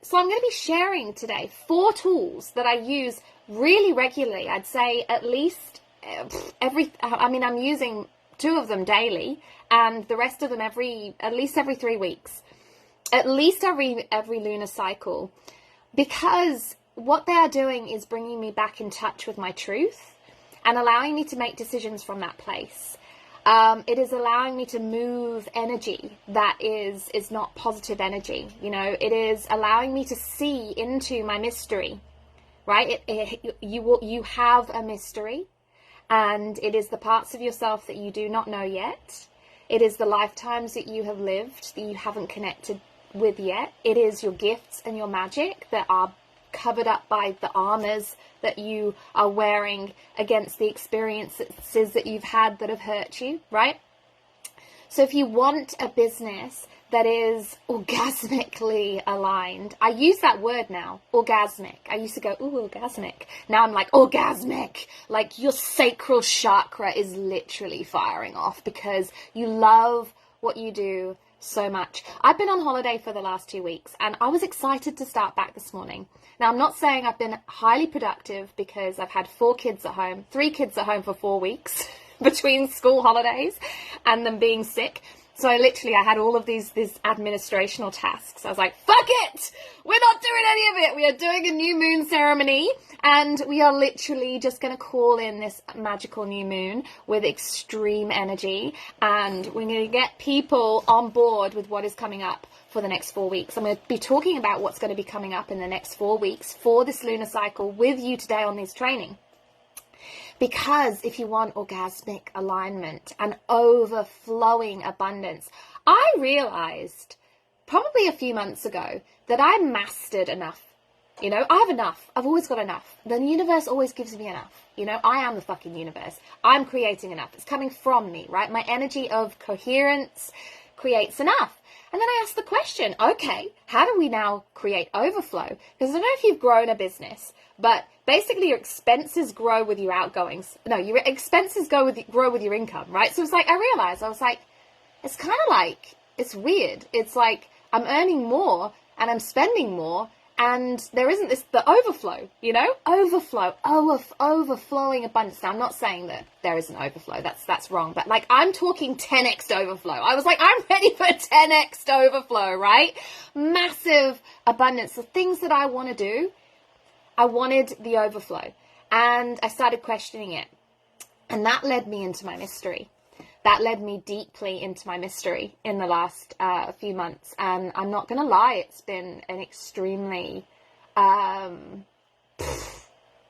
So I'm going to be sharing today 4 tools that I use really regularly. I'd say at least I'm using 2 of them daily, and the rest of them at least every 3 weeks, at least every lunar cycle, because what they are doing is bringing me back in touch with my truth and allowing me to make decisions from that place. It is allowing me to move energy that is not positive energy. It is allowing me to see into my mystery, right? You have a mystery, and it is the parts of yourself that you do not know yet. It is the lifetimes that you have lived that you haven't connected with yet. It is your gifts and your magic that are covered up by the armors that you are wearing against the experiences that you've had that have hurt you, right? So if you want a business that is orgasmically aligned, I use that word now, orgasmic. I used to go, ooh, orgasmic. Now I'm like, orgasmic. Like your sacral chakra is literally firing off because you love what you do so much. I've been on holiday for the last 2 weeks, and I was excited to start back this morning. Now, I'm not saying I've been highly productive because I've had 4 kids at home, 3 kids at home for 4 weeks between school holidays and them being sick. So I had all of these administrational tasks. I was like, fuck it! We're not doing any of it. We are doing a new moon ceremony, and we are literally just going to call in this magical new moon with extreme energy, and we're going to get people on board with what is coming up for the next 4 weeks. I'm going to be talking about what's going to be coming up in the next 4 weeks for this lunar cycle with you today on this training. Because if you want orgasmic alignment and overflowing abundance, I realized probably a few months ago that I mastered enough. I have enough. I've always got enough. The universe always gives me enough. I am the fucking universe. I'm creating enough. It's coming from me, right? My energy of coherence creates enough. And then I asked the question, okay, how do we now create overflow? Because I don't know if you've grown a business, but basically your expenses grow with your outgoings. No, your expenses grow with your income, right? So it's like, I was like, it's kind of like, it's weird. It's like I'm earning more and I'm spending more, and there isn't the overflow, overflowing abundance. Now, I'm not saying that there isn't overflow. That's wrong. But like, I'm talking 10x overflow. I was like, I'm ready for 10x overflow, right? Massive abundance. The things that I want to do, I wanted the overflow, and I started questioning it. And that led me into my mystery. That led me deeply into my mystery in the last few months. And I'm not going to lie, it's been an extremely,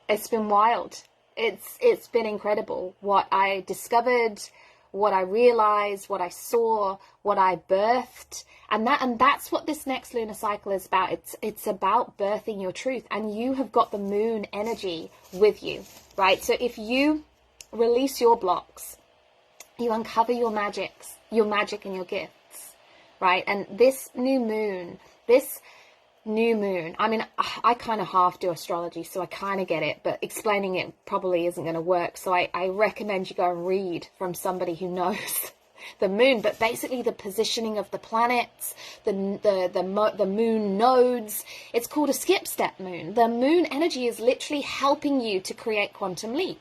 it's been wild. It's been incredible what I discovered, what I realized, what I saw, what I birthed. And that's what this next lunar cycle is about. It's about birthing your truth, and you have got the moon energy with you, right? So if you release your blocks, you uncover your magic and your gifts, right? And this new moon, I mean, I kind of half do astrology, so I kind of get it, but explaining it probably isn't going to work. So I recommend you go and read from somebody who knows the moon. But basically the positioning of the planets, the moon nodes, it's called a skip step moon. The moon energy is literally helping you to create quantum leaps.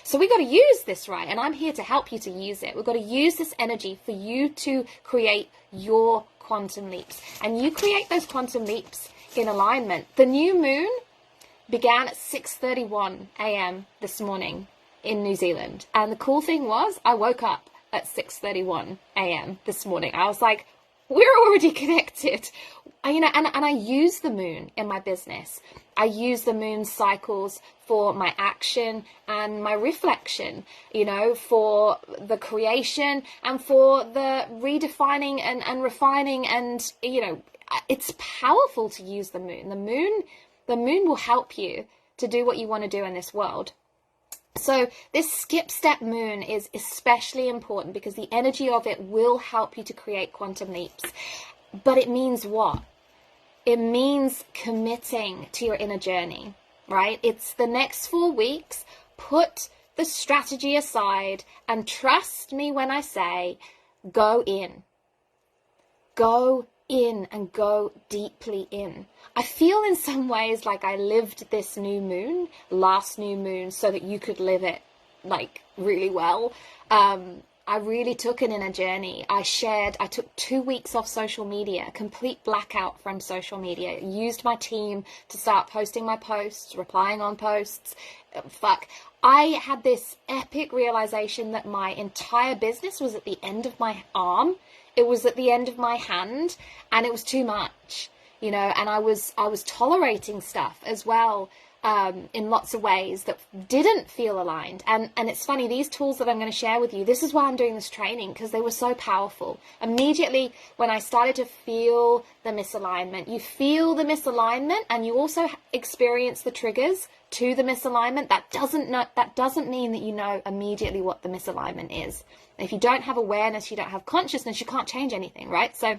So we got to use this, right? And I'm here to help you to use it. We've got to use this energy for you to create your quantum leaps. And you create those quantum leaps in alignment. The new moon began at 6:31 a.m. this morning in New Zealand. And the cool thing was, I woke up at 6:31 a.m. this morning. I was like, we're already connected. And I use the moon in my business. I use the moon cycles for my action and my reflection, for the creation and for the redefining and refining. And, it's powerful to use the moon. The moon will help you to do what you want to do in this world. So this skip step moon is especially important because the energy of it will help you to create quantum leaps. But it means what? It means committing to your inner journey, right? It's the next 4 weeks. Put the strategy aside and trust me when I say, go in. Go in and go deeply in. I feel in some ways like I lived this new moon, last new moon, so that you could live it like really well. I really took an inner journey. I took 2 weeks off social media, a complete blackout from social media, used my team to start posting my posts, replying on posts. I had this epic realization that my entire business was at the end of my arm. It was at the end of my hand, and it was too much, you know, and I was tolerating stuff as well, in lots of ways that didn't feel aligned. And it's funny, these tools that I'm going to share with you, this is why I'm doing this training, because they were so powerful. Immediately when I started to feel the misalignment, you feel the misalignment and you also experience the triggers to the misalignment. That doesn't mean that you know immediately what the misalignment is. If you don't have awareness, you don't have consciousness, you can't change anything, right? So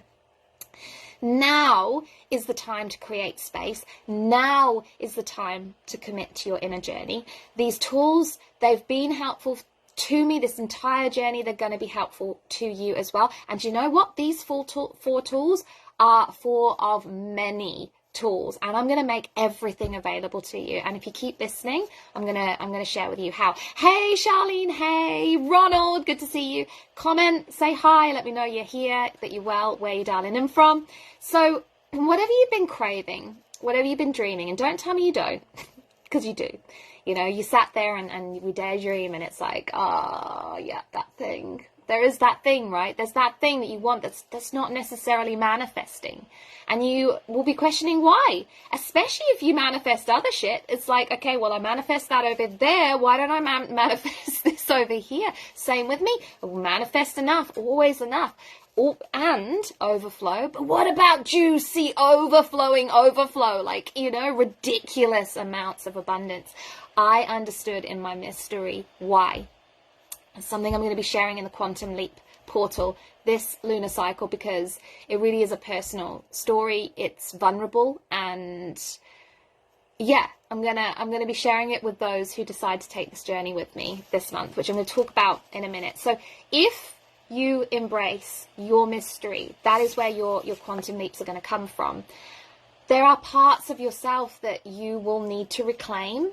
now is the time to create space. Now is the time to commit to your inner journey. These tools, they've been helpful to me this entire journey. They're going to be helpful to you as well. And you know what? These four tools are four of many tools, and I'm going to make everything available to you. And if you keep listening, I'm going to share with you how. Hey Charlene, hey Ronald, good to see you. Comment, say hi, let me know you're here, that you're well, where you're dialing in from. So whatever you've been craving, whatever you've been dreaming, and don't tell me you don't, because you do. You know, you sat there and we daydream, and it's like, oh yeah, that thing. There is that thing, right? There's that thing that you want that's not necessarily manifesting. And you will be questioning why. Especially if you manifest other shit. It's like, okay, well, I manifest that over there. Why don't I manifest this over here? Same with me. Manifest enough, always enough. And overflow. But what about juicy, overflowing overflow? Like, you know, ridiculous amounts of abundance. I understood in my mystery why. It's something I'm going to be sharing in the QuanTum Leap portal this lunar cycle, because it really is a personal story. It's vulnerable, and yeah, I'm gonna be sharing it with those who decide to take this journey with me this month, which I'm going to talk about in a minute. So if you embrace your mystery, that is where your quantum leaps are going to come from. There are parts of yourself that you will need to reclaim.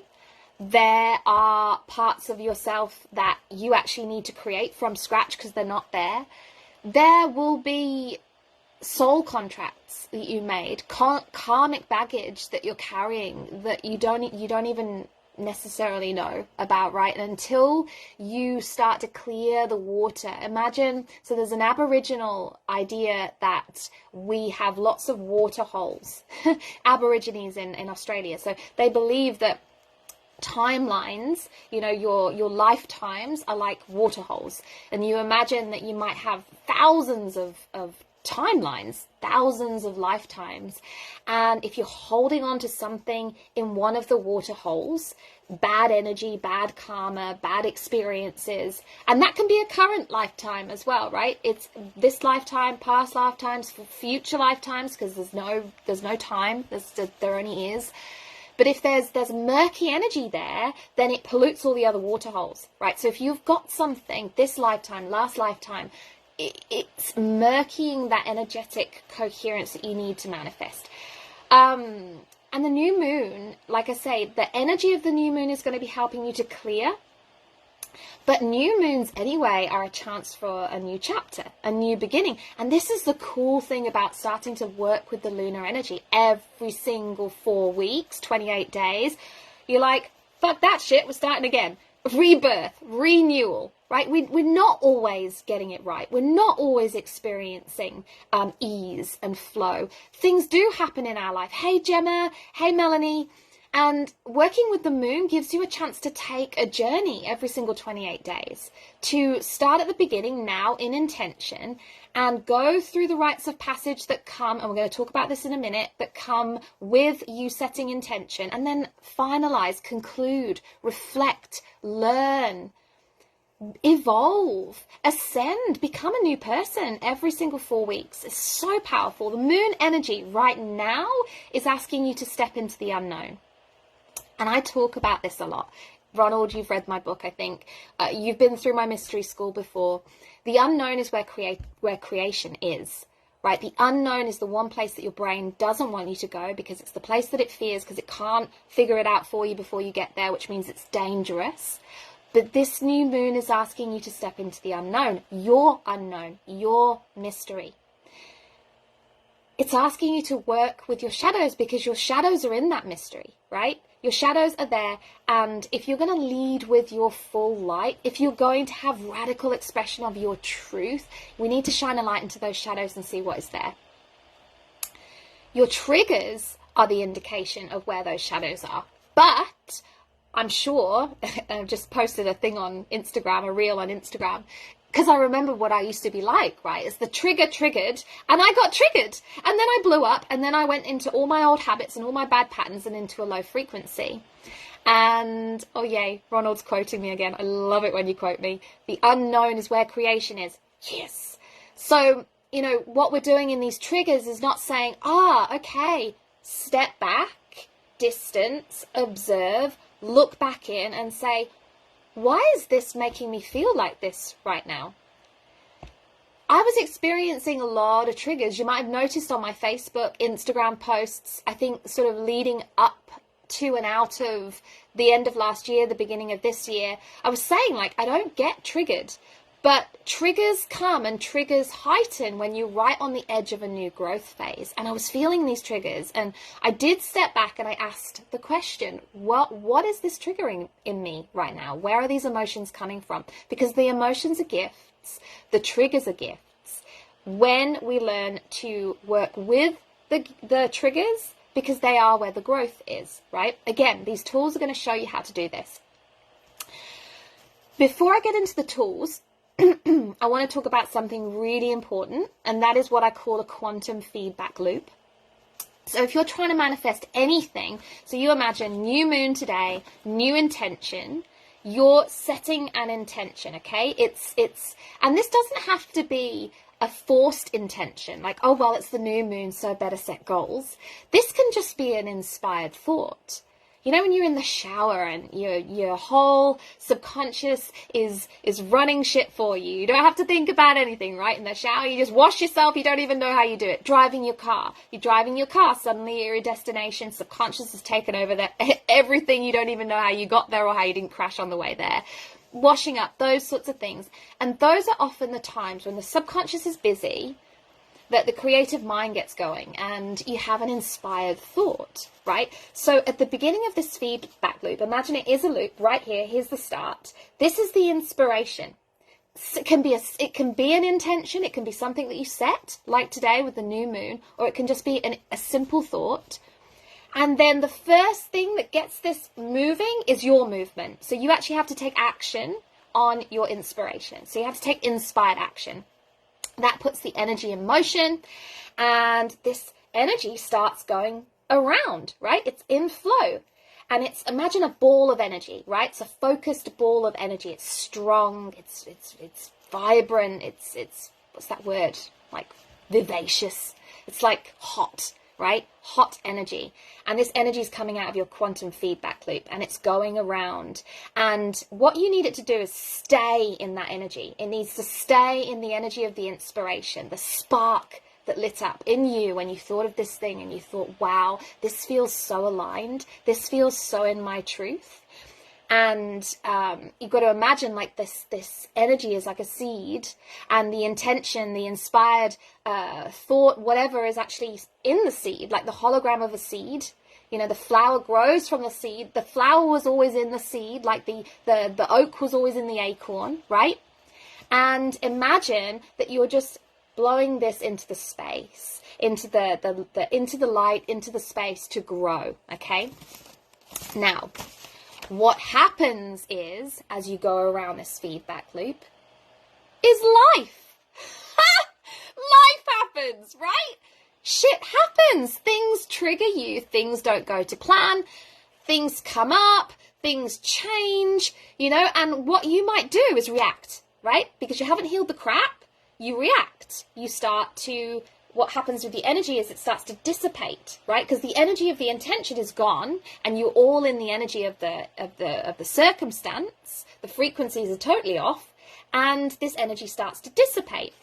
There are parts of yourself that you actually need to create from scratch because they're not there. There will be soul contracts that you made, karmic baggage that you're carrying that you don't even necessarily know about, right? And until you start to clear the water, imagine, so there's an Aboriginal idea that we have lots of water holes, Aborigines in Australia. So they believe that timelines, you know, your lifetimes are like water holes, and you imagine that you might have thousands of timelines, thousands of lifetimes, and if you're holding on to something in one of the water holes, bad energy, bad karma, bad experiences, and that can be a current lifetime as well, right? It's this lifetime, past lifetimes, future lifetimes, because there's no time, there only is. But if there's murky energy there, then it pollutes all the other water holes, right? So if you've got something this lifetime, last lifetime, it's murkying that energetic coherence that you need to manifest. And the new moon, like I say, the energy of the new moon is going to be helping you to clear. But new moons anyway are a chance for a new chapter, a new beginning. And this is the cool thing about starting to work with the lunar energy. Every single 4 weeks, 28 days, you're like, fuck that shit, we're starting again. Rebirth, renewal, right? We're not always getting it right. We're not always experiencing ease and flow. Things do happen in our life. Hey, Gemma. Hey, Melanie. And working with the moon gives you a chance to take a journey every single 28 days, to start at the beginning now in intention and go through the rites of passage that come, and we're going to talk about this in a minute, that come with you setting intention, and then finalize, conclude, reflect, learn, evolve, ascend, become a new person every single 4 weeks. It's so powerful. The moon energy right now is asking you to step into the unknown. And I talk about this a lot. Ronald, you've read my book, I think. You've been through my mystery school before. The unknown is where creation is, right? The unknown is the one place that your brain doesn't want you to go because it's the place that it fears, because it can't figure it out for you before you get there, which means it's dangerous. But this new moon is asking you to step into the unknown, your mystery. It's asking you to work with your shadows because your shadows are in that mystery, right? Your shadows are there, and if you're going to lead with your full light, if you're going to have radical expression of your truth, we need to shine a light into those shadows and see what is there. Your triggers are the indication of where those shadows are. But I'm sure, I just posted a thing on Instagram, a reel on Instagram, because I remember what I used to be like, right? It's the trigger triggered, and I got triggered, and then I blew up, and then I went into all my old habits and all my bad patterns and into a low frequency. And, oh yay, Ronald's quoting me again. I love it when you quote me. The unknown is where creation is. Yes. So, you know, what we're doing in these triggers is not saying, okay, step back, distance, observe, look back in and say, why is this making me feel like this right now? I was experiencing a lot of triggers. You might have noticed on my Facebook, Instagram posts, I think sort of leading up to and out of the end of last year, the beginning of this year, I was saying, like, I don't get triggered. But triggers come and triggers heighten when you're right on the edge of a new growth phase. And I was feeling these triggers, and I did step back and I asked the question, what is this triggering in me right now? Where are these emotions coming from? Because the emotions are gifts, the triggers are gifts. When we learn to work with the triggers, because they are where the growth is, right? Again, these tools are going to show you how to do this. Before I get into the tools, I want to talk about something really important, and that is what I call a quantum feedback loop. So if you're trying to manifest anything, so you imagine new moon today, new intention, you're setting an intention, okay? And this doesn't have to be a forced intention, like, oh, well, it's the new moon, so better set goals. This can just be an inspired thought. You know, when you're in the shower and your whole subconscious is running shit for you. You don't have to think about anything, right? In the shower, you just wash yourself. You don't even know how you do it. Driving your car. You're driving your car. Suddenly you're at your destination. Subconscious has taken over everything. You don't even know how you got there or how you didn't crash on the way there. Washing up, those sorts of things. And those are often the times when the subconscious is busy, that the creative mind gets going and you have an inspired thought, right? So at the beginning of this feedback loop, imagine it is a loop right here. Here's the start. This is the inspiration. It can be an intention. It can be something that you set, like today with the new moon, or it can just be a simple thought. And then the first thing that gets this moving is your movement. So you actually have to take action on your inspiration. So you have to take inspired action. That puts the energy in motion, and this energy starts going around, right? It's in flow, and imagine a ball of energy, right? It's a focused ball of energy. It's strong, it's vibrant, it's what's that word? Like vivacious. It's like hot, right? Hot energy. And this energy is coming out of your quantum feedback loop, and it's going around. And what you need it to do is stay in that energy. It needs to stay in the energy of the inspiration, the spark that lit up in you when you thought of this thing and you thought, wow, this feels so aligned. This feels so in my truth. And you've got to imagine like this energy is like a seed, and the intention, the inspired thought, whatever is actually in the seed, like the hologram of a seed. You know, the flower grows from the seed. The flower was always in the seed, like the oak was always in the acorn, right? And imagine that you're just blowing this into the space, into the light, into the space to grow, okay? Now, what happens is, as you go around this feedback loop, is life. Life happens, right? Shit happens. Things trigger you. Things don't go to plan. Things come up. Things change, you know, and what you might do is react, right? Because you haven't healed the crap, you react. You start to... What happens with the energy is it starts to dissipate, right? Because the energy of the intention is gone, and you're all in the energy of the circumstance. The frequencies are totally off, and this energy starts to dissipate.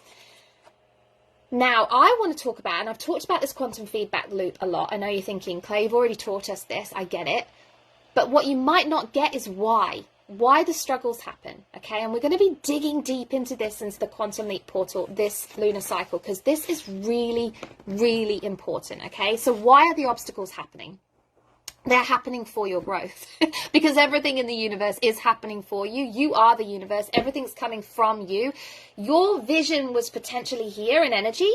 Now, I want to talk about, and I've talked about this quantum feedback loop a lot. I know you're thinking, Claire, you've already taught us this. I get it. But what you might not get is why the struggles happen, okay? And we're going to be digging deep into this, into the Quantum Leap portal, this lunar cycle, because this is really, really important, okay? So why are the obstacles happening? They're happening for your growth because everything in the universe is happening for you. You are the universe. Everything's coming from you. Your vision was potentially here in energy,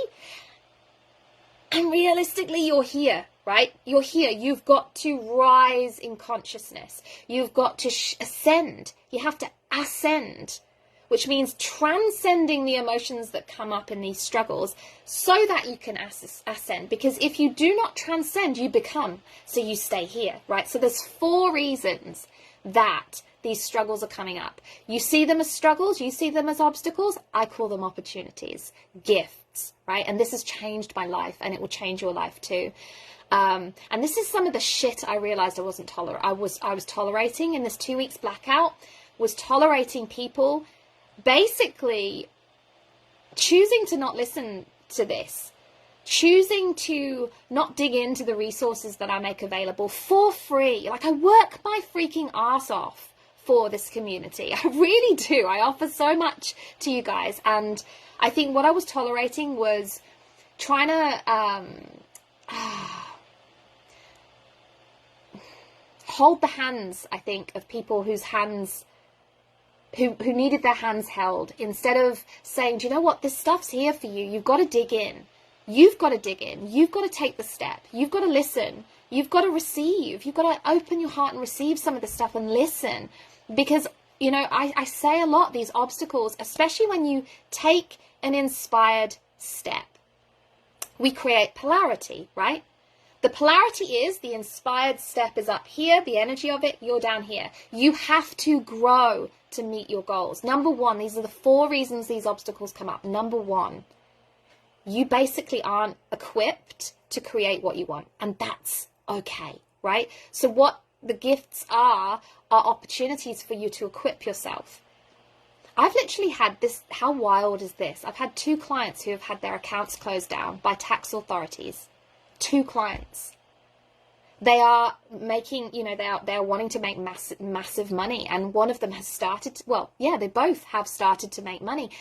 and realistically, you're here. Right? You're here. You've got to rise in consciousness. You've got to ascend. You have to ascend, which means transcending the emotions that come up in these struggles so that you can ascend. Because if you do not transcend, you become. So you stay here, right? So there's 4 reasons that these struggles are coming up. You see them as struggles. You see them as obstacles. I call them opportunities, gifts, right? And this has changed my life, and it will change your life too. And this is some of the shit I realized I wasn't I was tolerating in this 2 weeks blackout, was tolerating people basically choosing to not listen to this, choosing to not dig into the resources that I make available for free. Like, I work my freaking ass off for this community. I really do. I offer so much to you guys. And I think what I was tolerating was trying to, hold the hands, I think, of people whose hands, who needed their hands held, instead of saying, do you know what, this stuff's here for you. You've got to dig in. You've got to dig in. You've got to take the step. You've got to listen. You've got to receive. You've got to open your heart and receive some of the stuff and listen. Because, you know, I say a lot, these obstacles, especially when you take an inspired step, we create polarity, right? The polarity is the inspired step is up here, the energy of it, you're down here. You have to grow to meet your goals. Number 1, these are the 4 reasons these obstacles come up. Number 1, you basically aren't equipped to create what you want, and that's okay, right? So what the gifts are opportunities for you to equip yourself. I've literally had this, how wild is this? I've had 2 clients who have had their accounts closed down by tax authorities. 2 clients. They are making, you know, they are wanting to make massive money, and one of them has started, they both have started to make money.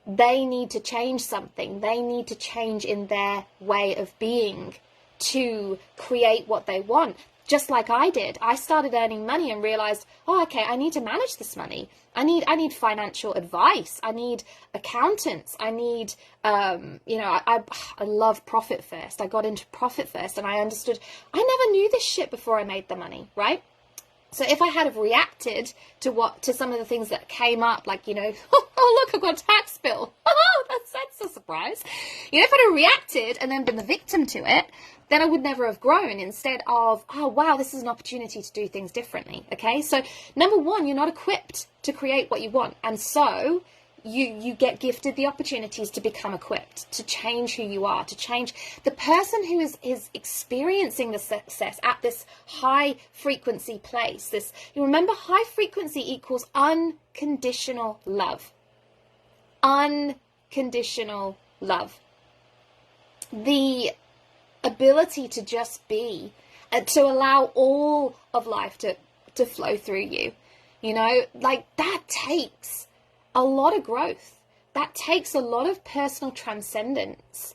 They need to change something. They need to change in their way of being to create what they want. Just like I did. I started earning money and realized, oh, okay, I need to manage this money. I need financial advice. I need accountants. I need, I love Profit First. I got into Profit First, and I understood, I never knew this shit before I made the money, right? So if I had have reacted to some of the things that came up, like, you know, oh look, I've got a tax bill. Oh, that's a surprise. You know, if I'd have reacted and then been the victim to it, then I would never have grown, instead of, oh wow, this is an opportunity to do things differently. Okay, so number 1, you're not equipped to create what you want, and so you get gifted the opportunities to become equipped, to change who you are, to change. The person who is experiencing the success at this high frequency place, you remember, high frequency equals unconditional love. Unconditional love. The ability to just be, to allow all of life to flow through you, you know, like, that takes a lot of growth. That takes a lot of personal transcendence.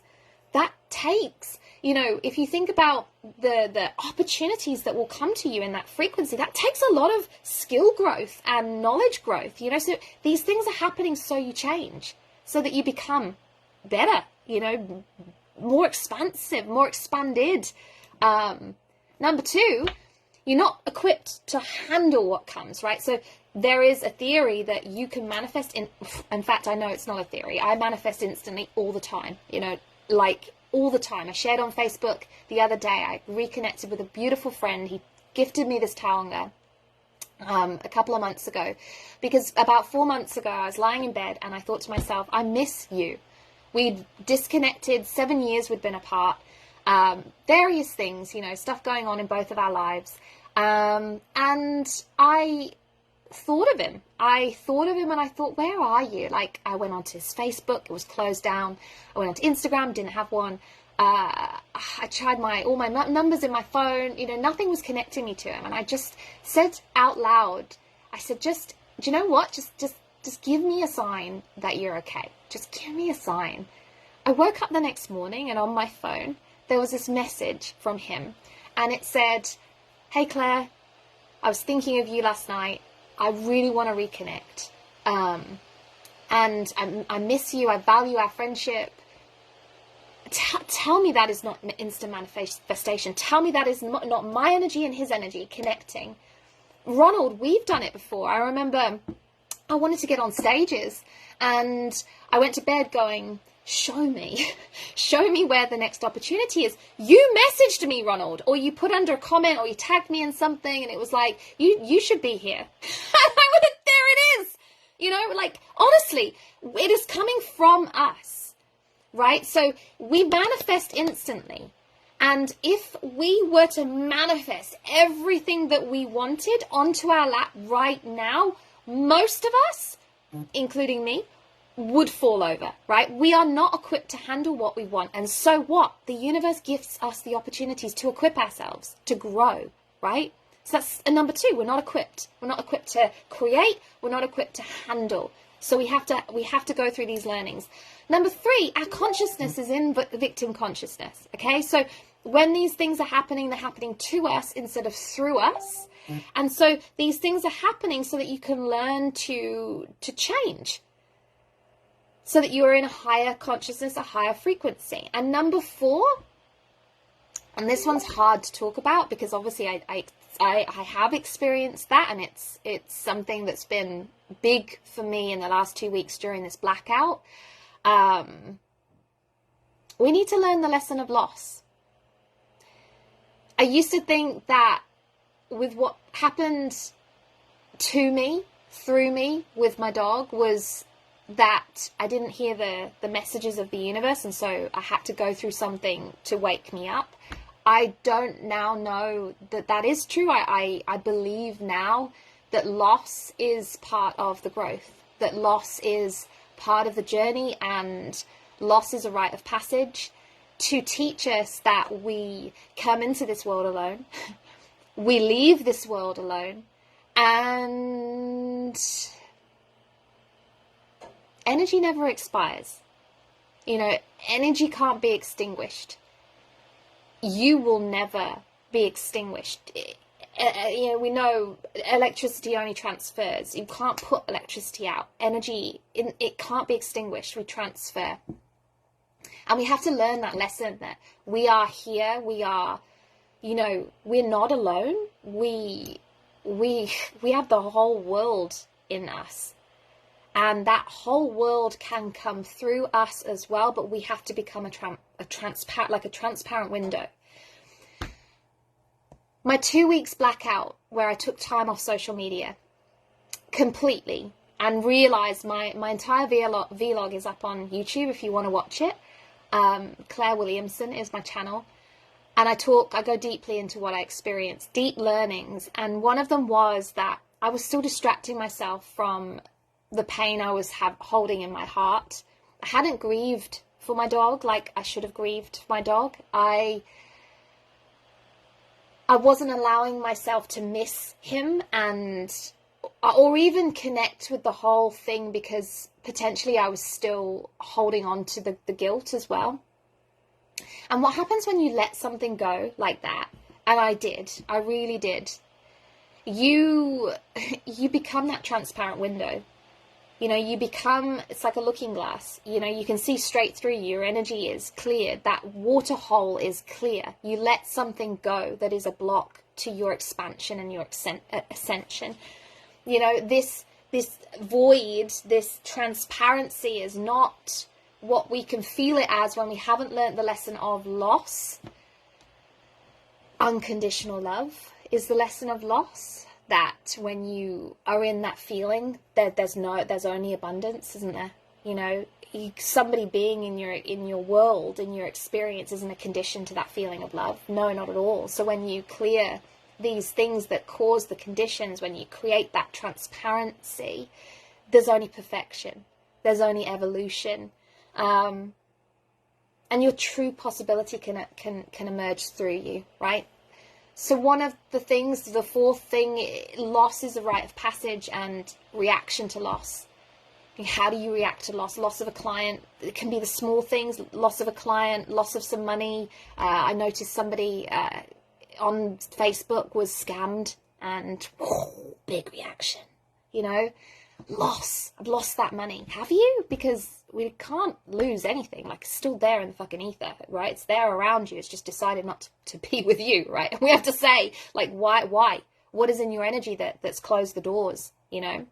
That takes, you know, if you think about the opportunities that will come to you in that frequency, that takes a lot of skill growth and knowledge growth, you know. So these things are happening so you change, so that you become better, you know, more expansive, more expanded. Number 2, you're not equipped to handle what comes, right? So there is a theory that you can manifest in fact, I know it's not a theory. I manifest instantly all the time, you know, like all the time. I shared on Facebook the other day, I reconnected with a beautiful friend. He gifted me this taonga a couple of months ago, because about 4 months ago, I was lying in bed and I thought to myself, I miss you. We'd disconnected, 7 years we'd been apart, various things, you know, stuff going on in both of our lives. And I thought of him. I thought of him and I thought, where are you? Like, I went onto his Facebook, it was closed down. I went onto Instagram, didn't have one. I tried all my numbers in my phone, you know, nothing was connecting me to him. And I just said out loud, I said, do you know what? Just give me a sign that you're okay. Just give me a sign. I woke up the next morning and on my phone, there was this message from him. And it said, hey, Claire, I was thinking of you last night. I really want to reconnect. And I miss you. I value our friendship. Tell me that is not an instant manifestation. Tell me that is not my energy and his energy connecting. Ronald, we've done it before. I remember I wanted to get on stages and I went to bed going, show me where the next opportunity is. You messaged me, Ronald, or you put under a comment or you tagged me in something and it was like, you should be here. And I went, there it is. You know, like, honestly, it is coming from us, right? So we manifest instantly. And if we were to manifest everything that we wanted onto our lap right now, most of us, including me, would fall over, right? We are not equipped to handle what we want. And so what? The universe gives us the opportunities to equip ourselves, to grow, right? So that's number 2. We're not equipped. We're not equipped to create. We're not equipped to handle. So we have to go through these learnings. Number 3, our consciousness is in victim consciousness, okay? So when these things are happening, they're happening to us instead of through us. And so these things are happening so that you can learn to change, so that you are in a higher consciousness, a higher frequency. And number 4, and this one's hard to talk about because obviously I have experienced that, and it's something that's been big for me in the last 2 weeks during this blackout. We need to learn the lesson of loss. I used to think that with what happened to me, through me, with my dog, was that I didn't hear the messages of the universe, and so I had to go through something to wake me up. I don't now know that that is true. I believe now that loss is part of the growth, that loss is part of the journey, and loss is a rite of passage to teach us that we come into this world alone, we leave this world alone, and energy never expires. You know, energy can't be extinguished. You will never be extinguished. You know, we know electricity only transfers. You can't put electricity out. Energy, it can't be extinguished. We transfer. And we have to learn that lesson, that we are here. We are, you know, we're not alone. We have the whole world in us. And that whole world can come through us as well, but we have to become a transparent window. My 2 weeks blackout, where I took time off social media completely and realized my entire vlog is up on YouTube if you want to watch it. Claire Williamson is my channel. And I go deeply into what I experienced, deep learnings. And one of them was that I was still distracting myself from the pain I was holding in my heart. I hadn't grieved for my dog like I should have grieved for my dog. I wasn't allowing myself to miss him or even connect with the whole thing, because potentially I was still holding on to the guilt as well. And what happens when you let something go like that, and I really did, you become that transparent window. You know, you become, it's like a looking glass. You know, you can see straight through you. Your energy is clear. That water hole is clear. You let something go that is a block to your expansion and your ascension. You know, this void, this transparency is not what we can feel it as when we haven't learned the lesson of loss. Unconditional love is the lesson of loss. That when you are in that feeling, there's only abundance, isn't there? You know, somebody being in your world, in your experience, isn't a condition to that feeling of love. No, not at all. So when you clear these things that cause the conditions, when you create that transparency, there's only perfection, there's only evolution, and your true possibility can emerge through you, right? So one of the things, the fourth thing, loss is a rite of passage and reaction to loss. How do you react to loss? Loss of a client, it can be the small things, loss of a client, loss of some money. I noticed somebody on Facebook was scammed, and big reaction, you know, loss. I've lost that money. Have you? Because we can't lose anything. Like, it's still there in the fucking ether, right? It's there around you. It's just decided not to be with you, right? And we have to say, like, why? What is in your energy that's closed the doors, you know?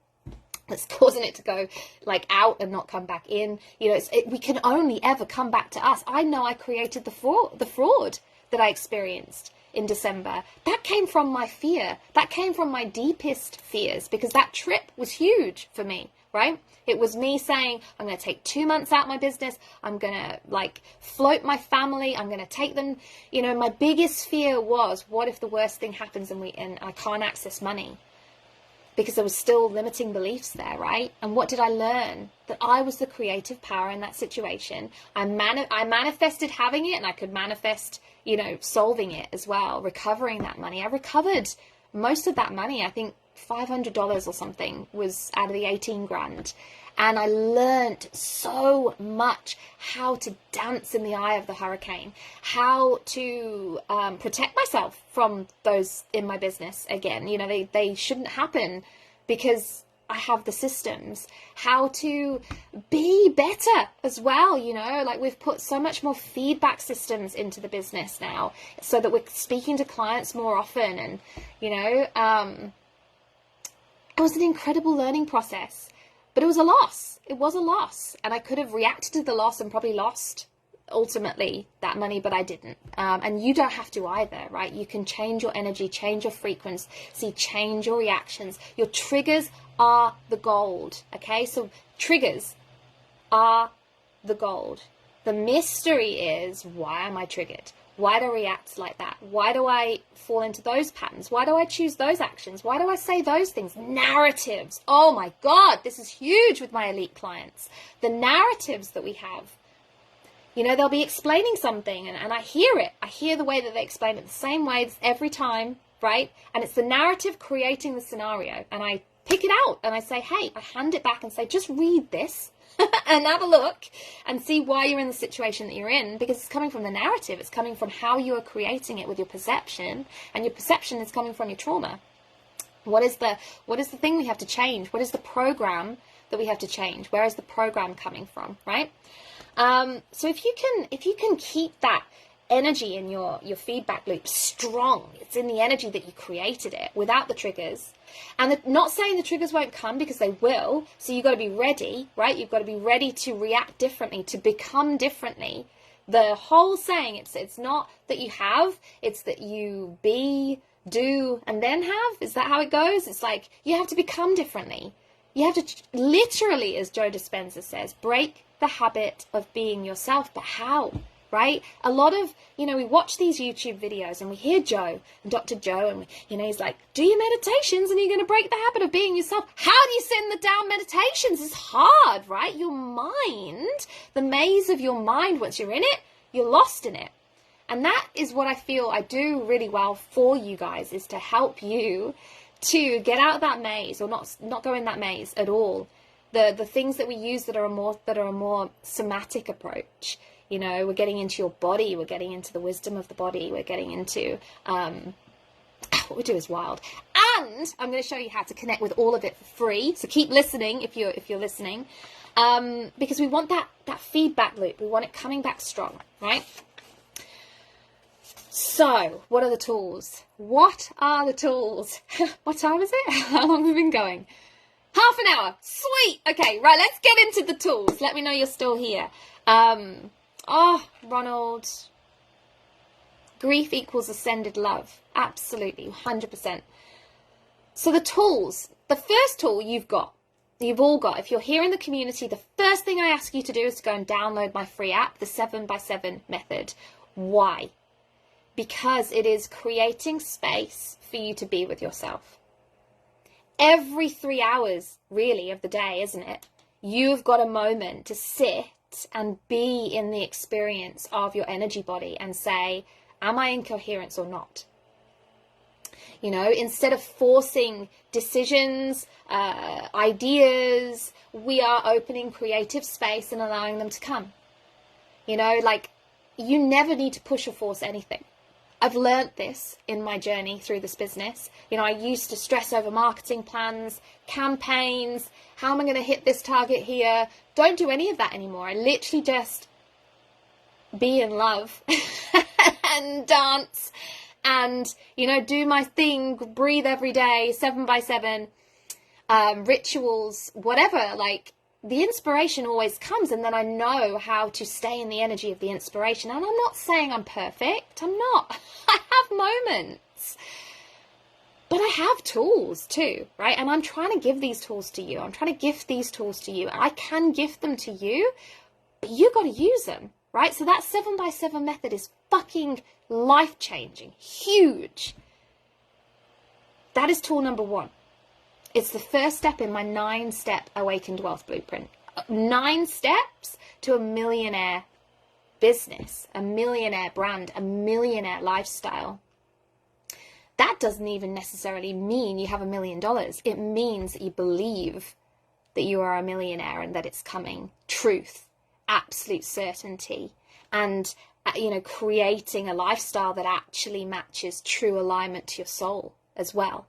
That's causing it to go like out and not come back in. You know, we can only ever come back to us. I know I created the fraud that I experienced in December. That came from my fear. That came from my deepest fears, because that trip was huge for me, right? It was me saying, I'm going to take 2 months out of my business. I'm going to like float my family. I'm going to take them. You know, my biggest fear was, what if the worst thing happens and I can't access money? Because there was still limiting beliefs there, right? And what did I learn? That I was the creative power in that situation. I manifested having it, and I could manifest, you know, solving it as well, recovering that money. I recovered most of that money. I think $500 or something was out of the 18 grand. And I learned so much how to dance in the eye of the hurricane, how to protect myself from those in my business again. You know, they shouldn't happen because I have the systems, how to be better as well. You know, like, we've put so much more feedback systems into the business now so that we're speaking to clients more often. And, you know, it was an incredible learning process. But it was a loss. It was a loss. And I could have reacted to the loss and probably lost, ultimately, that money, but I didn't. And you don't have to either, right? You can change your energy, change your frequency, change your reactions. Your triggers are the gold, okay? So triggers are the gold. The mystery is, why am I triggered? Why do I react like that? Why do I fall into those patterns? Why do I choose those actions? Why do I say those things? Narratives. Oh my God, this is huge with my elite clients. The narratives that we have. You know, they'll be explaining something and I hear it. I hear the way that they explain it the same way every time, right? And it's the narrative creating the scenario. And I pick it out and I say, hey, I hand it back and say, just read this. And have a look and see why you're in the situation that you're in, because it's coming from the narrative. It's coming from how you are creating it with your perception, and your perception is coming from your trauma. What is the thing we have to change? What is the program that we have to change? Where is the program coming from, right? So if you can keep that energy in your feedback loop strong, it's in the energy that you created it, without the triggers. And not saying the triggers won't come, because they will. So you've got to be ready, right? You've got to be ready to react differently, to become differently. The whole saying, it's not that you have, it's that you be, do, and then have. Is that how it goes? It's like you have to become differently. You have to literally, as Joe Dispenza says, break the habit of being yourself. But how? Right? A lot of, you know, we watch these YouTube videos and we hear Joe, Dr. Joe, and, he's like, do your meditations and you're going to break the habit of being yourself. How do you sit in the down meditations? It's hard, right? Your mind, the maze of your mind, once you're in it, you're lost in it. And that is what I feel I do really well for you guys, is to help you to get out of that maze, or not go in that maze at all. The things that we use that are a more somatic approach. You know, we're getting into your body, we're getting into the wisdom of the body, we're getting into what we do is wild. And I'm going to show you how to connect with all of it for free. So keep listening if you're listening, because we want that feedback loop. We want it coming back strong, right? So what are the tools? What are the tools? What time is it? How long have we been going? Half an hour. Sweet. Okay, right. Let's get into the tools. Let me know you're still here. Oh, Ronald. Grief equals ascended love. Absolutely, 100%. So the tools. The first tool you've all got. If you're here in the community, the first thing I ask you to do is to go and download my free app, the 7x7 method. Why? because it is creating space for you to be with yourself. Every 3 hours, really, of the day, isn't it? You've got a moment to sit and be in the experience of your energy body and say, am I in coherence or not? You know, instead of forcing decisions, ideas, we are opening creative space and allowing them to come. You know, like, you never need to push or force anything. I've learnt this in my journey through this business. You know, I used to stress over marketing plans, campaigns, how am I going to hit this target here? Don't do any of that anymore. I literally just be in love and dance and, you know, do my thing, breathe every day, 7x7, rituals, whatever. Like, the inspiration always comes, and then I know how to stay in the energy of the inspiration. And I'm not saying I'm perfect. I'm not. I have moments. But I have tools too, right? And I'm trying to give these tools to you. I'm trying to gift these tools to you. I can gift them to you, but you got to use them, right? So that 7x7 method is fucking life-changing, huge. That is tool number 1. It's the first step in my 9-step awakened wealth blueprint. 9 steps to a millionaire business, a millionaire brand, a millionaire lifestyle. That doesn't even necessarily mean you have $1 million. It means that you believe that you are a millionaire and that it's coming. Truth, absolute certainty, and, you know, creating a lifestyle that actually matches true alignment to your soul as well.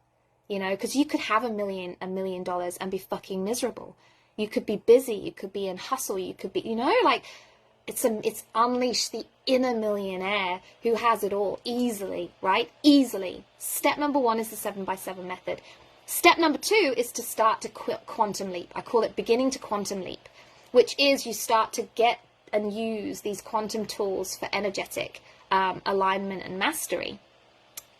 You know, because you could have $1 million and be fucking miserable. You could be busy, you could be in hustle, you could be, you know, like, it's unleash the inner millionaire who has it all easily, right? Easily. Step number 1 is the 7x7 method. Step number 2 is to start to quantum leap. I call it beginning to quantum leap, which is you start to get and use these quantum tools for energetic alignment and mastery.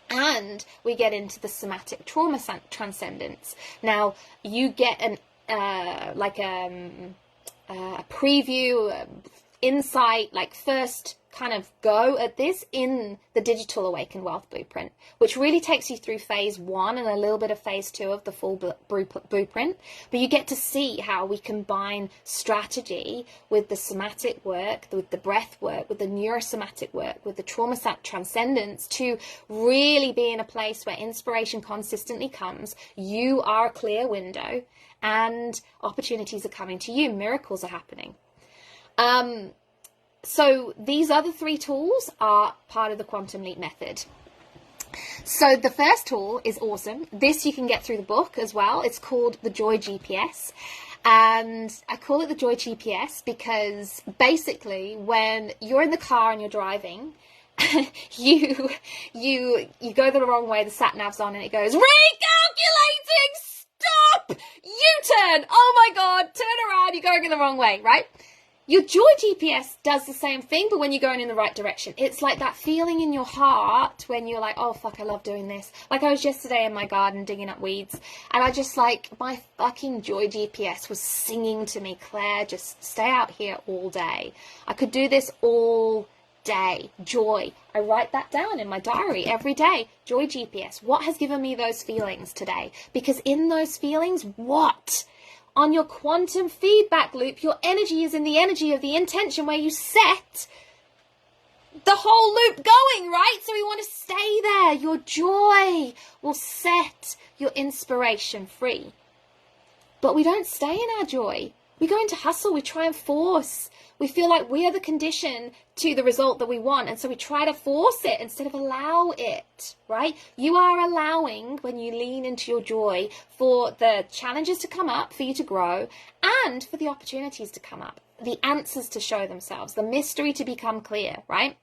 And we get into the somatic trauma transcendence. Now, you get a preview, insight, like first kind of go at this in the Digital Awakened Wealth Blueprint, which really takes you through phase 1 and a little bit of phase 2 of the full blueprint. But you get to see how we combine strategy with the somatic work, with the breath work, with the neurosomatic work, with the trauma transcendence to really be in a place where inspiration consistently comes. You are a clear window and opportunities are coming to you. Miracles are happening. So these other 3 tools are part of the QuanTum Leap method. So the first tool is awesome. This you can get through the book as well. It's called the Joy GPS. And I call it the Joy GPS because basically when you're in the car and you're driving, you go the wrong way, the sat nav's on and it goes, recalculating, stop, U-turn, oh my God, turn around, you're going in the wrong way, right? Your Joy GPS does the same thing, but when you're going in the right direction. It's like that feeling in your heart when you're like, oh, fuck, I love doing this. Like I was yesterday in my garden digging up weeds, and I just like, my fucking Joy GPS was singing to me, Claire, just stay out here all day. I could do this all day. Joy. I write that down in my diary every day. Joy GPS. What has given me those feelings today? Because in those feelings, what? On your quantum feedback loop, your energy is in the energy of the intention where you set the whole loop going, right? So we want to stay there. Your joy will set your inspiration free. But we don't stay in our joy. We go into hustle. We try and force. We feel like we are the condition to the result that we want. And so we try to force it instead of allow it, right? You are allowing, when you lean into your joy, for the challenges to come up, for you to grow, and for the opportunities to come up, the answers to show themselves, the mystery to become clear, right?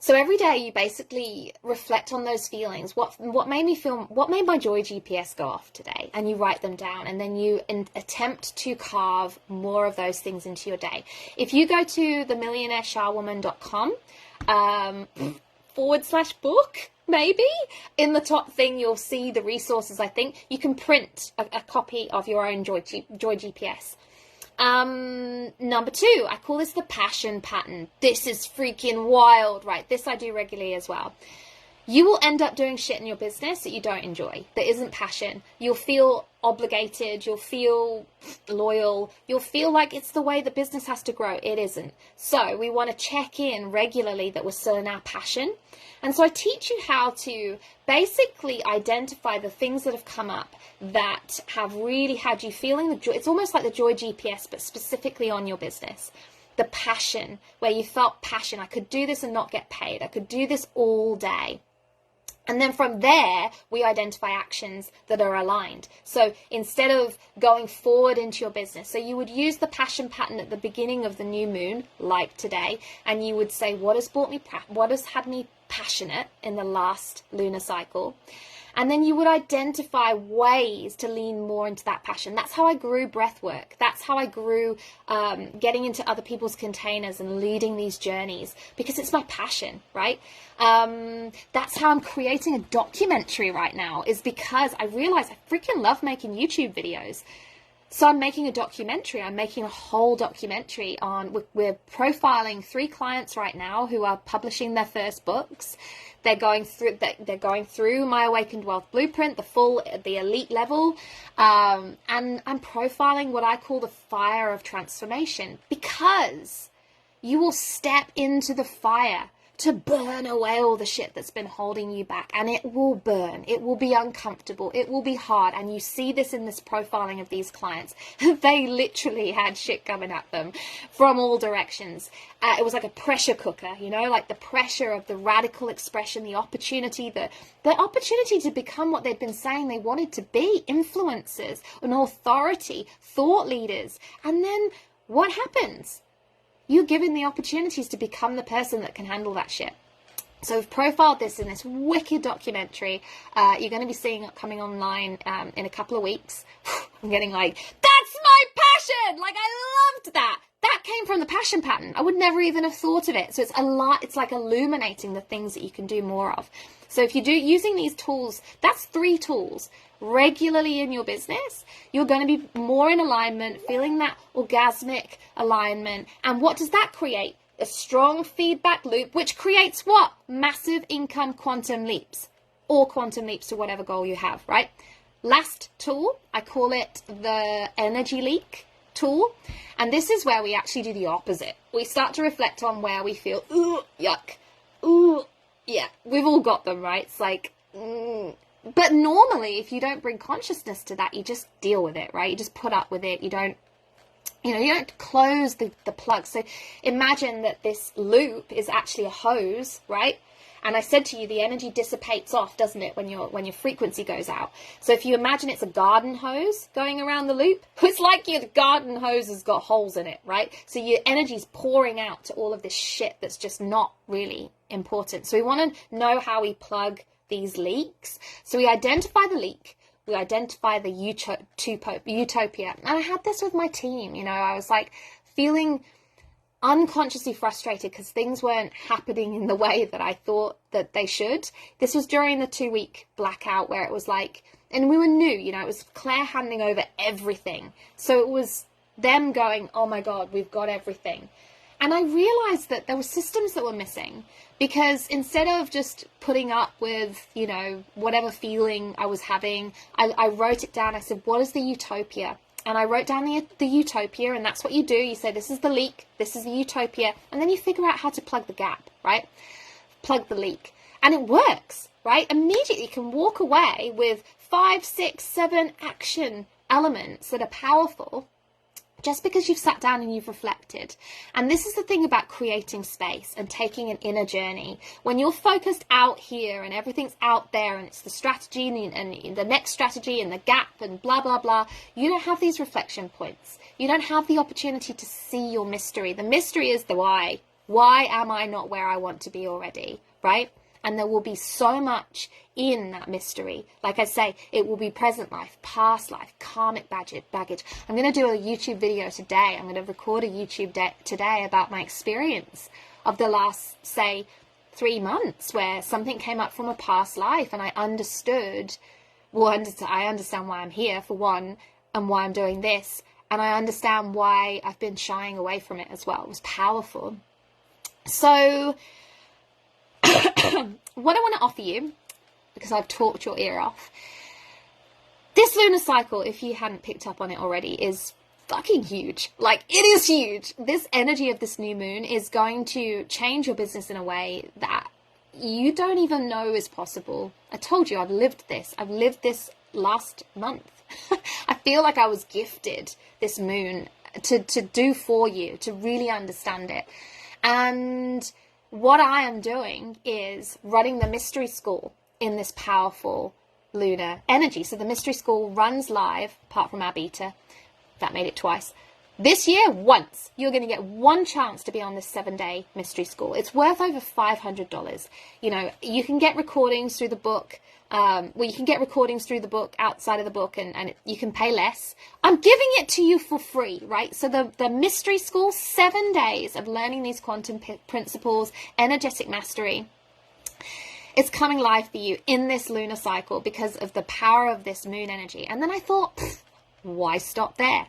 So every day you basically reflect on those feelings. What made my Joy GPS go off today? And you write them down, and then you attempt to carve more of those things into your day. If you go to themillionaireshawoman.com /book, maybe in the top thing, you'll see the resources. I think you can print a copy of your own Joy GPS. Number 2, I call this the passion pattern. This is freaking wild, right? This I do regularly as well. You will end up doing shit in your business that you don't enjoy, that isn't passion. You'll feel obligated, you'll feel loyal, you'll feel like it's the way the business has to grow. It isn't. So we want to check in regularly that we're still in our passion. And so I teach you how to basically identify the things that have come up that have really had you feeling the joy. It's almost like the joy GPS, but specifically on your business. The passion, where you felt passion. I could do this and not get paid. I could do this all day. And then from there, we identify actions that are aligned. So instead of going forward into your business, so you would use the passion pattern at the beginning of the new moon, like today, and you would say, what has had me passionate in the last lunar cycle? And then you would identify ways to lean more into that passion. That's how I grew breathwork. That's how I grew getting into other people's containers and leading these journeys, because it's my passion, right? That's how I'm creating a documentary right now, is because I realize I freaking love making YouTube videos. So I'm making a documentary. I'm making a whole documentary on, we're profiling 3 clients right now who are publishing their first books. They're going through my Awakened Wealth Blueprint, the elite level. And I'm profiling what I call the fire of transformation, because you will step into the fire to burn away all the shit that's been holding you back, and it will burn. It will be uncomfortable. It will be hard. And you see this in this profiling of these clients. They literally had shit coming at them from all directions. It was like a pressure cooker, you know, like the pressure of the radical expression, the opportunity to become what they'd been saying they wanted to be, influencers, an authority, thought leaders. And then what happens? You're given the opportunities to become the person that can handle that shit. So we've profiled this in this wicked documentary. You're going to be seeing it coming online in a couple of weeks. I'm getting like, that's my passion! Like, I loved that! That came from the passion pattern. I would never even have thought of it. So it's like illuminating the things that you can do more of. So if you do using these tools, that's 3 tools regularly in your business, you're going to be more in alignment, feeling that orgasmic alignment. And what does that create? A strong feedback loop, which creates what? Massive income quantum leaps, or quantum leaps to whatever goal you have, right? Last tool, I call it the energy leak tool. And this is where we actually do the opposite. We start to reflect on where we feel, ooh, yuck, ooh, yeah, we've all got them, right? It's like, But normally, if you don't bring consciousness to that, you just deal with it, right? You just put up with it. You don't close the plug. So imagine that this loop is actually a hose, right? And I said to you, the energy dissipates off, doesn't it, when your frequency goes out? So if you imagine it's a garden hose going around the loop, it's like your garden hose has got holes in it, right? So your energy's pouring out to all of this shit that's just not really important. So we want to know how we plug these leaks. So we identify the leak. We identify the utopia. And I had this with my team. I was like feeling unconsciously frustrated because things weren't happening in the way that I thought that they should. This was during the 2-week blackout where it was like, and we were new, it was Claire handing over everything. So it was them going, oh my God, we've got everything. And I realized that there were systems that were missing, because instead of just putting up with, whatever feeling I was having, I wrote it down. I said, what is the utopia? And I wrote down the utopia, and that's what you do. You say, this is the leak, this is the utopia, and then you figure out how to plug the gap, right? Plug the leak. And it works, right? Immediately you can walk away with 5, 6, 7 action elements that are powerful, just because you've sat down and you've reflected. And this is the thing about creating space and taking an inner journey. When you're focused out here and everything's out there and it's the strategy and the next strategy and the gap and blah, blah, blah, you don't have these reflection points. You don't have the opportunity to see your mystery. The mystery is the why. Why am I not where I want to be already, right? And there will be so much in that mystery. Like I say, it will be present life, past life, karmic baggage. I'm going to do a YouTube video today. I'm going to record a YouTube today about my experience of the last, say, 3 months, where something came up from a past life and I understood, I understand why I'm here, for one, and why I'm doing this. and I understand why I've been shying away from it as well. It was powerful. So what I want to offer you, because I've talked your ear off, this lunar cycle, if you hadn't picked up on it already, is fucking huge. Like, it is huge. This energy of this new moon is going to change your business in a way that you don't even know is possible. I told you, I've lived this. I've lived this last month. I feel like I was gifted this moon to do for you, to really understand it. And what I am doing is running the mystery school in this powerful lunar energy. So the mystery school runs live, apart from our beta. That made it twice. This year, once. You're going to get one chance to be on this 7-day mystery school. It's worth over $500. You know, you can get recordings through the book. You can get recordings through the book, outside of the book, and you can pay less. I'm giving it to you for free, right? So the mystery school, 7 days of learning these quantum principles, energetic mastery, it's coming live for you in this lunar cycle because of the power of this moon energy. And then I thought, why stop there?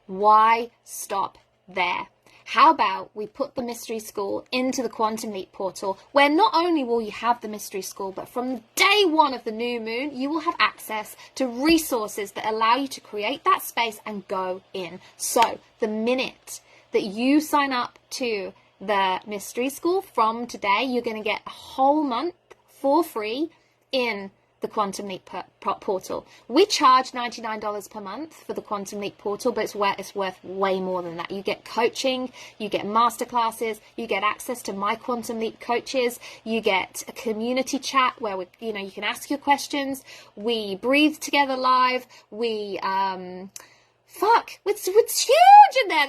Why stop there? How about we put the mystery school into the QuantumLeap portal, where not only will you have the mystery school, but from day one of the new moon, you will have access to resources that allow you to create that space and go in. So the minute that you sign up to the mystery school from today, you're going to get a whole month for free in the QuantumLeap portal. We charge $99 per month for the QuantumLeap portal, but it's worth way more than that. You get coaching, you get masterclasses, you get access to my QuantumLeap coaches, you get a community chat where you can ask your questions. We breathe together live. We it's huge in there.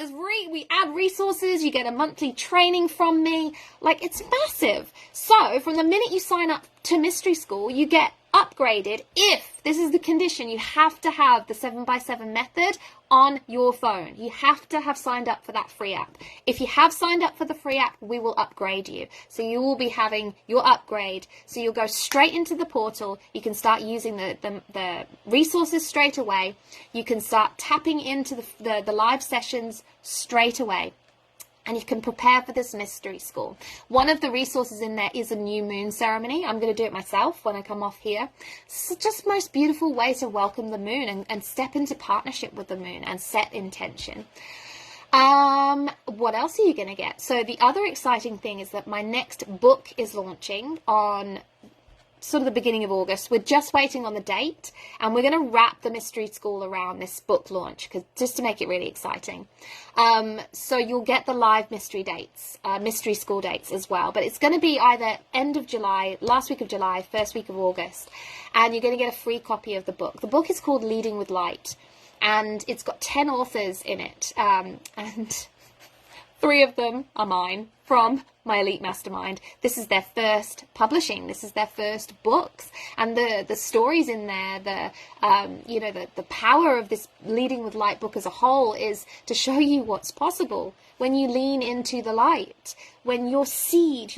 We add resources. You get a monthly training from me. Like, it's massive. So from the minute you sign up to mystery school, you get upgraded. If this is the condition, you have to have the 7x7 method on your phone. You have to have signed up for that free app. If you have signed up for the free app, we will upgrade you. So you will be having your upgrade. So you'll go straight into the portal. You can start using the resources straight away. You can start tapping into the live sessions straight away. And you can prepare for this mystery school. One of the resources in there is a new moon ceremony. I'm going to do it myself when I come off here. It's just the most beautiful way to welcome the moon and step into partnership with the moon and set intention. What else are you going to get? So the other exciting thing is that my next book is launching on sort of the beginning of August. We're just waiting on the date, and we're going to wrap the mystery school around this book launch, just to make it really exciting. So you'll get the live mystery school dates as well, but it's going to be either end of July, last week of July, first week of August, and you're going to get a free copy of the book. The book is called Leading with Light, and it's got 10 authors in it, and 3 of them are mine from my elite mastermind. This is their first publishing. This is their first books, and the stories in there, the power of this Leading with Light book as a whole is to show you what's possible when you lean into the light, when your seed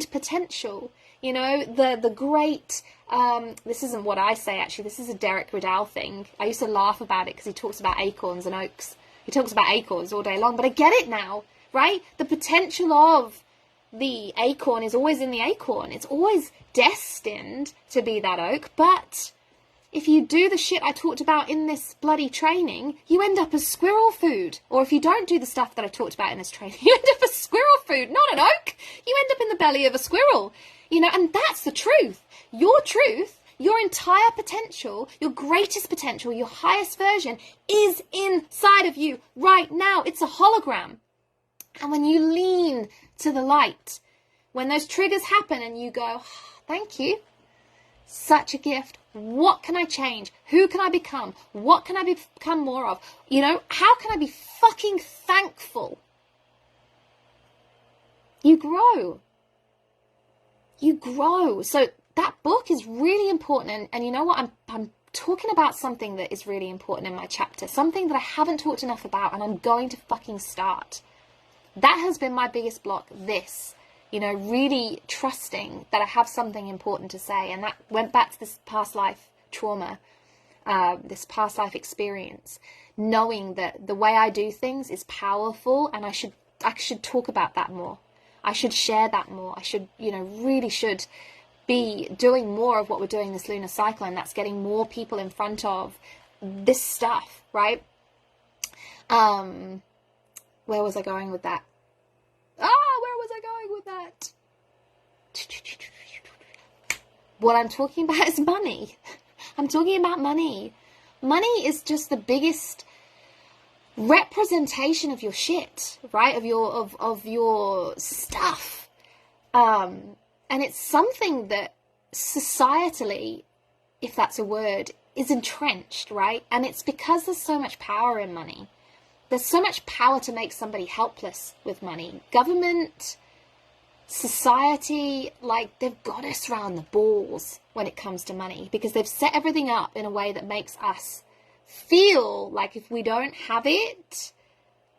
potential, the great, this isn't what I say actually, this is a Derek Riddell thing. I used to laugh about it because he talks about acorns and oaks. He talks about acorns all day long, but I get it now, right? The potential of the acorn is always in the acorn. It's always destined to be that oak. But if you do the shit I talked about in this bloody training, you end up as squirrel food. Or if you don't do the stuff that I talked about in this training, you end up as squirrel food, not an oak. You end up in the belly of a squirrel, and that's the truth. Your truth, your entire potential, your greatest potential, your highest version is inside of you right now. It's a hologram. And when you lean to the light, when those triggers happen and you go, thank you, such a gift. What can I change? Who can I become? What can I become more of? How can I be fucking thankful? You grow. You grow. So that book is really important. And you know what? I'm talking about something that is really important in my chapter, something that I haven't talked enough about, and I'm going to fucking start. That has been my biggest block, really trusting that I have something important to say. And that went back to this past life trauma. this past life experience, knowing that the way I do things is powerful, and I should talk about that more. I should share that more. I should, really should be doing more of what we're doing this lunar cycle, and that's getting more people in front of this stuff, right? Where was I going with that? Where was I going with that? What I'm talking about is money. I'm talking about money. Money is just the biggest representation of your shit, right? Of your stuff. And it's something that societally, if that's a word, is entrenched, right? And it's because there's so much power in money. There's so much power to make somebody helpless with money. Government, society, like, they've got us round the balls when it comes to money, because they've set everything up in a way that makes us feel like if we don't have it,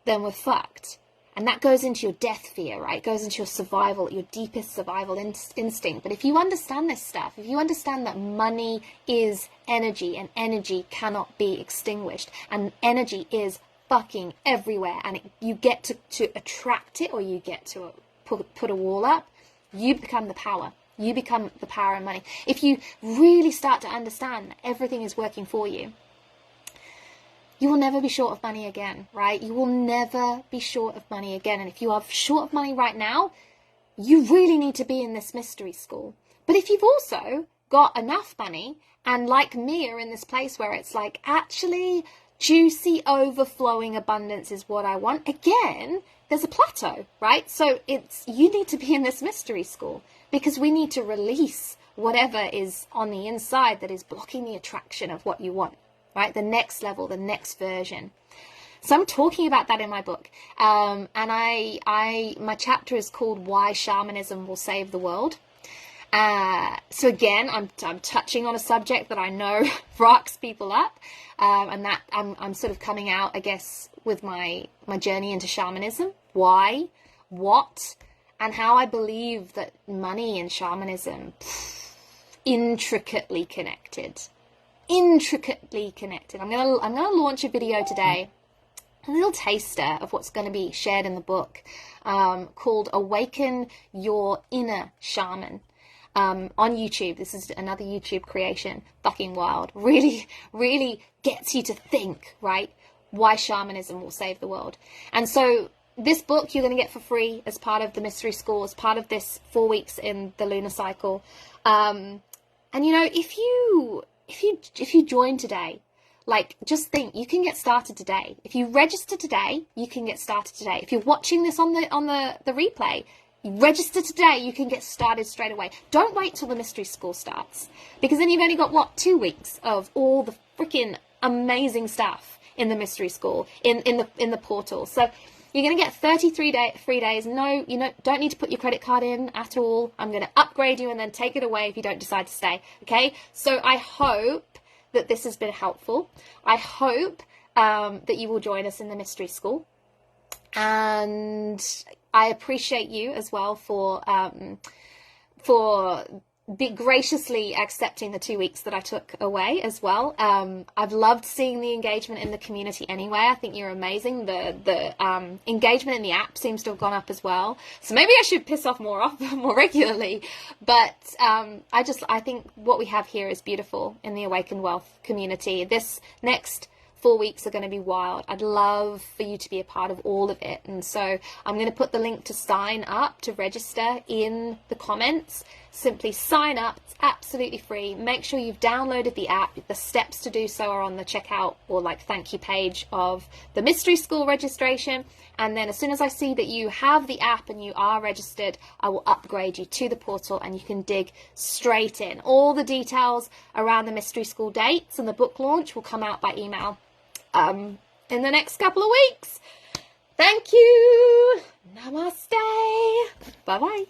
then we're fucked. And that goes into your death fear, right? It goes into your survival, your deepest survival instinct. But if you understand this stuff, if you understand that money is energy, and energy cannot be extinguished, and energy is fucking everywhere, and you get to attract it, or you get to put a wall up, you become the power. You become the power of money. If you really start to understand that everything is working for you, you will never be short of money again, right? You will never be short of money again. And if you are short of money right now, you really need to be in this mystery school. But if you've also got enough money, and like me are in this place where it's like, actually, juicy, overflowing abundance is what I want, again, there's a plateau, right? So you need to be in this mystery school, because we need to release whatever is on the inside that is blocking the attraction of what you want, right? The next level, the next version. So I'm talking about that in my book. And my chapter is called Why Shamanism Will Save the World. So again, I'm touching on a subject that I know rocks people up, and that I'm sort of coming out, I guess, with my journey into shamanism. Why, what, and how I believe that money and shamanism, intricately connected. Intricately connected. I'm gonna launch a video today, a little taster of what's going to be shared in the book, called Awaken Your Inner Shaman. On YouTube. This is another YouTube creation. Fucking wild. Really, really gets you to think, right? Why shamanism will save the world. And so this book you're going to get for free as part of the Mystery School, as part of this 4 weeks in the Lunar Cycle. And if you join today, like, just think, you can get started today. If you register today, you can get started today. If you're watching this on the replay, register today, you can get started straight away. Don't wait till the Mystery School starts, because then you've only got 2 weeks of all the freaking amazing stuff in the Mystery School, in the portal. So you're going to get 33 free days. No, don't need to put your credit card in at all. I'm going to upgrade you and then take it away if you don't decide to stay. Okay? So I hope that this has been helpful. I hope that you will join us in the Mystery School. And I appreciate you as well for graciously accepting the 2 weeks that I took away as well. I've loved seeing the engagement in the community anyway. I think you're amazing. The engagement in the app seems to have gone up as well. So maybe I should piss off more regularly. But I think what we have here is beautiful in the Awakened Wealth community. This next 4 weeks are going to be wild. I'd love for you to be a part of all of it. And so I'm going to put the link to sign up, to register, in the comments. Simply sign up. It's absolutely free. Make sure you've downloaded the app. The steps to do so are on the checkout or thank you page of the Mystery School registration. And then as soon as I see that you have the app and you are registered, I will upgrade you to the portal and you can dig straight in. All the details around the Mystery School dates and the book launch will come out by email in the next couple of weeks. Thank you. Namaste. Bye-bye.